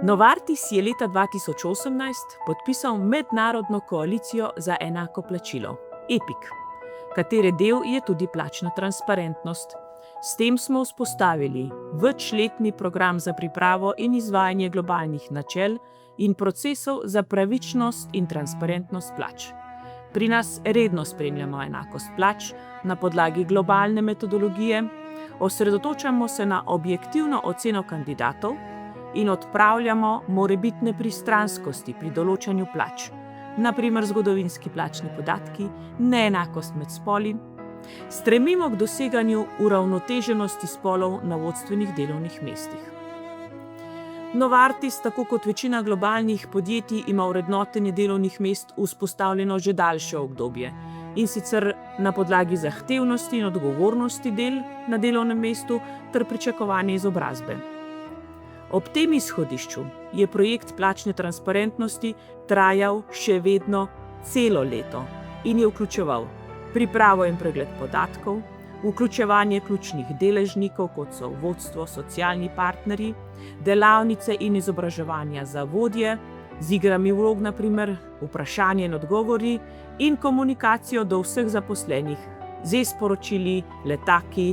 Novartis je leta 2018 podpisal mednarodno koalicijo za enako plačilo, EPIC, katere del je tudi plačna transparentnost. S tem smo vzpostavili večletni program za pripravo in izvajanje globalnih načel in procesov za pravičnost in transparentnost plač. Pri nas redno spremljamo enakost plač na podlagi globalne metodologije, osredotočamo se na objektivno oceno kandidatov in odpravljamo morebitne pristranskosti pri določanju plač, na primer zgodovinski plačni podatki, neenakost med spoli. Stremimo k doseganju uravnoteženosti spolov na vodstvenih delovnih mestih. Novartis, tako kot večina globalnih podjetij, ima vrednotenje delovnih mest vzpostavljeno že daljše obdobje, in sicer na podlagi zahtevnosti in odgovornosti del na delovnem mestu ter pričakovane izobrazbe. Ob tem izhodišču je projekt plačne transparentnosti trajal še vedno celo leto in je vključeval pripravo in pregled podatkov, vključevanje ključnih deležnikov, kot so vodstvo, socialni partnerji, delavnice in izobraževanja za vodje, z igrami vlog, na primer, vprašanje in odgovori, in komunikacijo do vseh zaposlenih z e-sporočili, letaki,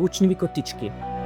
učnimi kotički.